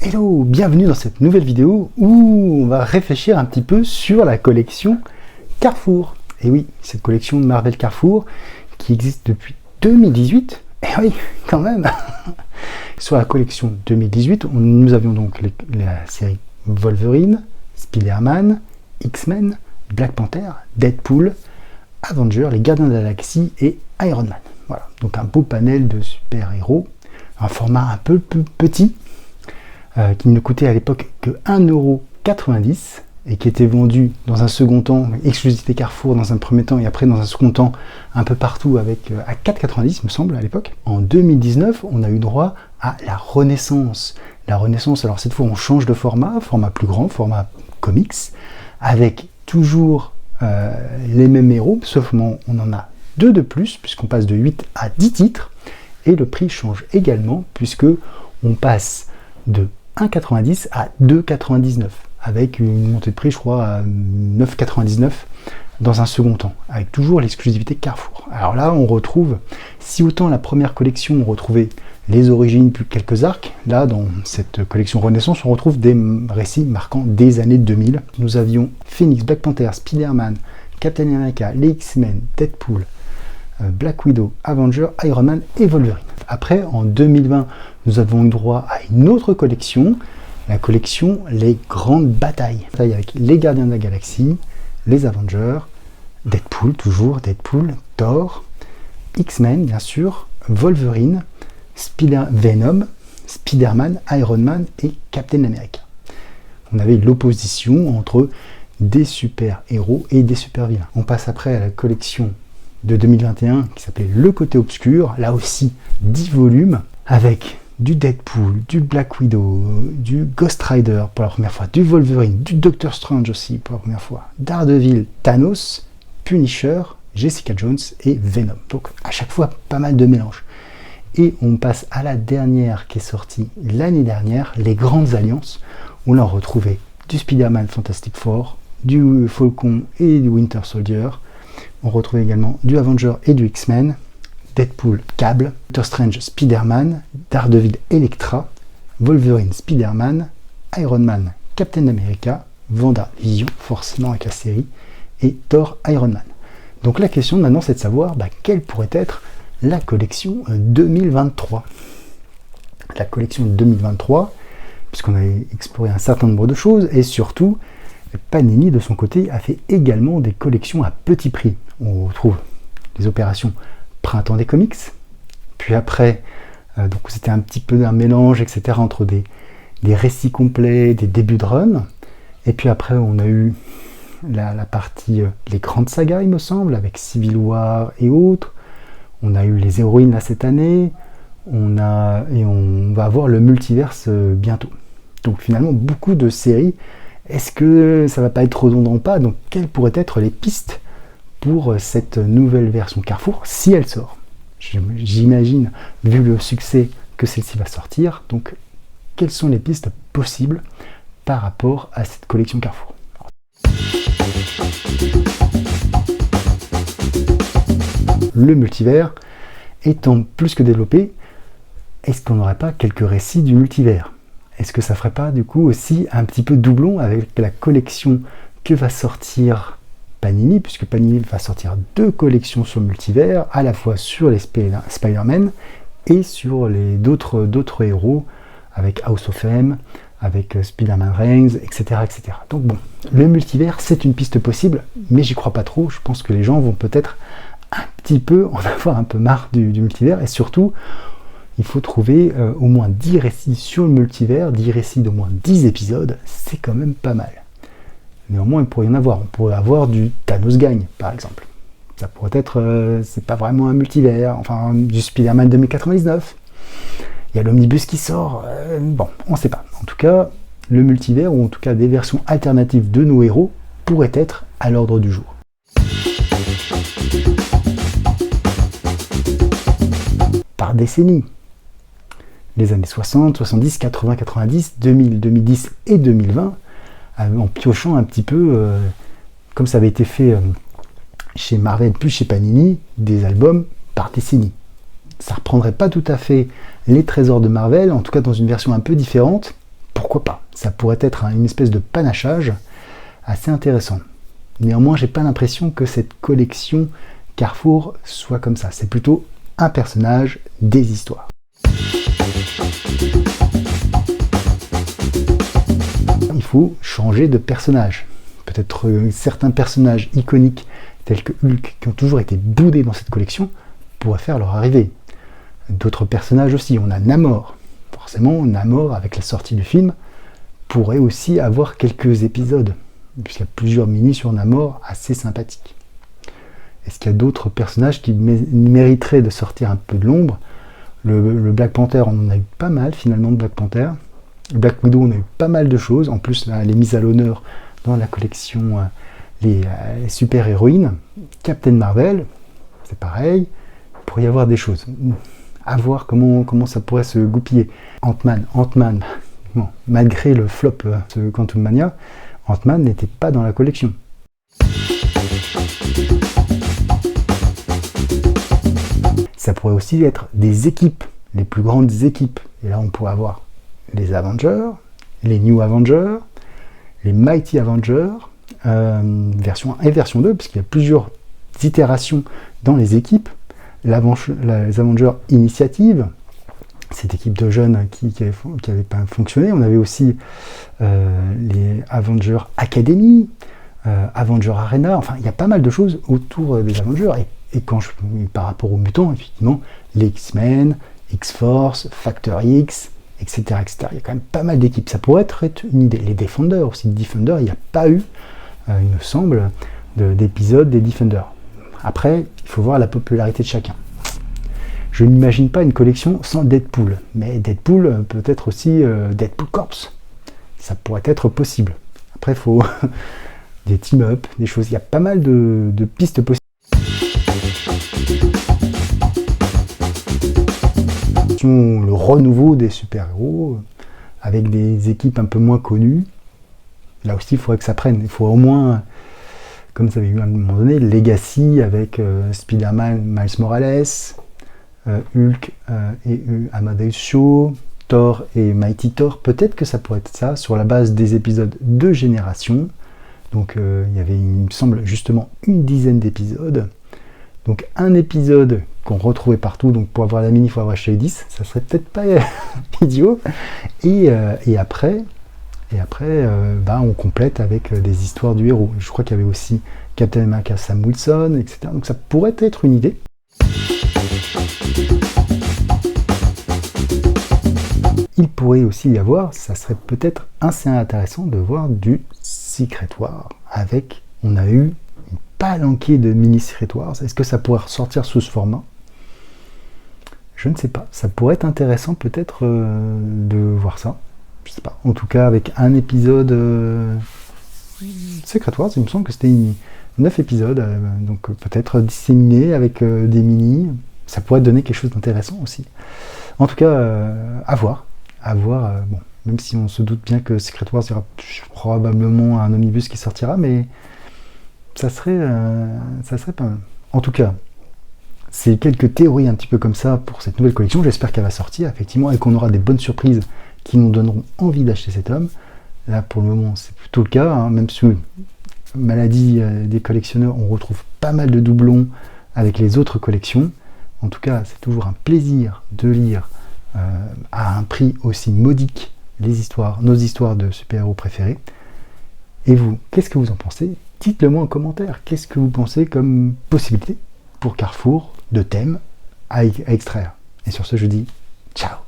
Hello, bienvenue dans cette nouvelle vidéo où on va réfléchir un petit peu sur la collection Carrefour. Et oui, cette collection de Marvel Carrefour qui existe depuis 2018. Et oui, quand même. Sur la collection 2018, nous avions donc la série Wolverine, Spider-Man, X-Men, Black Panther, Deadpool, Avengers, les Gardiens de la Galaxie et Iron Man. Voilà, donc un beau panel de super-héros, un format un peu plus petit, qui ne coûtait à l'époque que 1,90€ et qui était vendu dans un second temps, exclusivité Carrefour dans un premier temps et après dans un second temps un peu partout avec à 4,90€ me semble à l'époque. En 2019, on a eu droit à la Renaissance. La Renaissance, alors cette fois on change de format plus grand, format comics, avec toujours les mêmes héros, sauf on en a 2 de plus, puisqu'on passe de 8 à 10 titres, et le prix change également, puisque on passe de 1,90€ à 2,99€, avec une montée de prix, je crois, à 9,99€ dans un second temps, avec toujours l'exclusivité Carrefour. Alors là, on retrouve, si autant la première collection, on retrouvait les origines plus quelques arcs, là, dans cette collection Renaissance, on retrouve des récits marquant des années 2000. Nous avions Phoenix, Black Panther, Spider-Man, Captain America, les X-Men, Deadpool, Black Widow, Avengers, Iron Man et Wolverine. Après, en 2020, nous avons eu droit à une autre collection, la collection Les Grandes Batailles, avec les Gardiens de la Galaxie, les Avengers, Deadpool, toujours Deadpool, Thor, X-Men, bien sûr, Wolverine, Venom, Spider-Man, Iron Man et Captain America. On avait l'opposition entre des super-héros et des super-vilains. On passe après à la collection de 2021 qui s'appelait Le Côté Obscur, là aussi 10 volumes avec du Deadpool, du Black Widow, du Ghost Rider pour la première fois, du Wolverine, du Doctor Strange aussi pour la première fois, Daredevil, Thanos, Punisher, Jessica Jones et Venom. Donc à chaque fois pas mal de mélanges. Et on passe à la dernière qui est sortie l'année dernière, les Grandes Alliances, où l'on retrouvait du Spider-Man Fantastic Four, du Falcon et du Winter Soldier. On retrouvait également du Avenger et du X-Men, Deadpool, Cable, Doctor Strange, Spider-Man, Daredevil, Elektra, Wolverine, Spider-Man, Iron Man, Captain America, Wanda, Vision, forcément avec la série, et Thor, Iron Man. Donc la question maintenant c'est de savoir quelle pourrait être la collection 2023. La collection 2023, puisqu'on a exploré un certain nombre de choses, et surtout, Panini de son côté a fait également des collections à petit prix. On retrouve les opérations Printemps des comics, puis après, donc c'était un petit peu un mélange, etc., entre des récits complets, des débuts de run, et puis après on a eu la partie les grandes sagas, il me semble, avec Civil War et autres. On a eu les héroïnes là cette année, on va avoir le multiverse bientôt. Donc finalement beaucoup de séries. Est-ce que ça va pas être redondant ou pas? Donc quelles pourraient être les pistes pour cette nouvelle version Carrefour si elle sort? J'imagine, vu le succès, que celle-ci va sortir. Donc quelles sont les pistes possibles par rapport à cette collection Carrefour? Le multivers étant plus que développé, est-ce qu'on n'aurait pas quelques récits du multivers? Est-ce que ça ferait pas du coup aussi un petit peu doublon avec la collection que va sortir Panini, puisque Panini va sortir 2 collections sur le multivers, à la fois sur les Spider-Man et sur les d'autres héros, avec House of M, avec Spider-Man Reigns, etc., etc. Donc bon, le multivers c'est une piste possible, mais j'y crois pas trop. Je pense que les gens vont peut-être un petit peu en avoir un peu marre du multivers, et surtout il faut trouver au moins 10 récits sur le multivers, 10 récits d'au moins 10 épisodes, c'est quand même pas mal. Néanmoins, il pourrait y en avoir. On pourrait avoir du Thanos gagne, par exemple. Ça pourrait être, c'est pas vraiment un multivers, enfin du Spider-Man 2099. Il y a l'Omnibus qui sort, bon, on sait pas. En tout cas, le multivers, ou en tout cas des versions alternatives de nos héros, pourraient être à l'ordre du jour. Par décennie. Les années 60, 70, 80, 90, 2000, 2010 et 2020, en piochant un petit peu, comme ça avait été fait chez Marvel puis chez Panini, des albums par décennie. Ça reprendrait pas tout à fait les trésors de Marvel, en tout cas dans une version un peu différente, pourquoi pas? Ça pourrait être une espèce de panachage assez intéressant. Néanmoins, j'ai pas l'impression que cette collection Carrefour soit comme ça. C'est plutôt un personnage, des histoires. Il faut changer de personnage. Peut-être certains personnages iconiques tels que Hulk, qui ont toujours été boudés dans cette collection, pourraient faire leur arrivée. D'autres personnages aussi. On a Namor. Forcément, Namor, avec la sortie du film, pourrait aussi avoir quelques épisodes, puisqu'il y a plusieurs mini sur Namor assez sympathiques. Est-ce qu'il y a d'autres personnages qui mériteraient de sortir un peu de l'ombre? Le Black Panther, on en a eu pas mal finalement de Black Panther. Le Black Widow, on a eu pas mal de choses. En plus, là, elle est mise à l'honneur dans la collection les super-héroïnes. Captain Marvel, c'est pareil. Il pourrait y avoir des choses. À voir comment ça pourrait se goupiller. Ant-Man, bon, malgré le flop de Quantum Mania, Ant-Man n'était pas dans la collection. Ça pourrait aussi être des équipes, les plus grandes équipes. Et là, on pourrait avoir les Avengers, les New Avengers, les Mighty Avengers, version 1 et version 2, puisqu'il y a plusieurs itérations dans les équipes. Les Avengers Initiative, cette équipe de jeunes qui n'avait pas fonctionné. On avait aussi les Avengers Academy, Avengers Arena. Enfin, il y a pas mal de choses autour des Avengers. Et par rapport aux mutants, effectivement, les X-Men, X-Force, Factor X, etc., etc. Il y a quand même pas mal d'équipes. Ça pourrait être une idée. Les Defenders aussi. Defenders, il n'y a pas eu, il me semble, d'épisode des Defenders. Après, il faut voir la popularité de chacun. Je n'imagine pas une collection sans Deadpool. Mais Deadpool, peut-être aussi Deadpool Corps. Ça pourrait être possible. Après, il faut des team-up, des choses. Il y a pas mal de pistes possibles. Le renouveau des super-héros avec des équipes un peu moins connues. Là aussi, il faudrait que ça prenne. Il faut au moins, comme ça avait eu à un moment donné, Legacy avec Spider-Man, Miles Morales, Hulk et Amadeus Cho, Thor et Mighty Thor. Peut-être que ça pourrait être ça sur la base des épisodes de Génération. Donc il y avait, il me semble, justement une dizaine d'épisodes. Donc un épisode qu'on retrouvait partout, donc pour avoir la mini, il faut avoir acheté les 10, ça serait peut-être pas idiot. Et après, on complète avec des histoires du héros. Je crois qu'il y avait aussi Captain America Sam Wilson, etc. Donc ça pourrait être une idée. Il pourrait aussi y avoir, ça serait peut-être assez intéressant de voir du Secret War avec, on a eu une palanquée de mini Secret Wars. Est-ce que ça pourrait ressortir sous ce format? Je ne sais pas. Ça pourrait être intéressant peut-être de voir ça. Je sais pas. En tout cas, avec un épisode Secret Wars, il me semble que c'était 9 épisodes, donc peut-être disséminés avec des mini. Ça pourrait donner quelque chose d'intéressant aussi. En tout cas, à voir. Bon, même si on se doute bien que Secret Wars, il y aura probablement un omnibus qui sortira, mais ça serait pas mal. En tout cas, c'est quelques théories un petit peu comme ça pour cette nouvelle collection. J'espère qu'elle va sortir, effectivement, et qu'on aura des bonnes surprises qui nous donneront envie d'acheter cet homme. Là, pour le moment, c'est plutôt le cas, hein, même sous maladie des collectionneurs, on retrouve pas mal de doublons avec les autres collections. En tout cas, c'est toujours un plaisir de lire à un prix aussi modique nos histoires de super-héros préférés. Et vous, qu'est-ce que vous en pensez? Dites-le moi en commentaire. Qu'est-ce que vous pensez comme possibilité pour Carrefour de thèmes à extraire? Et sur ce, je dis ciao.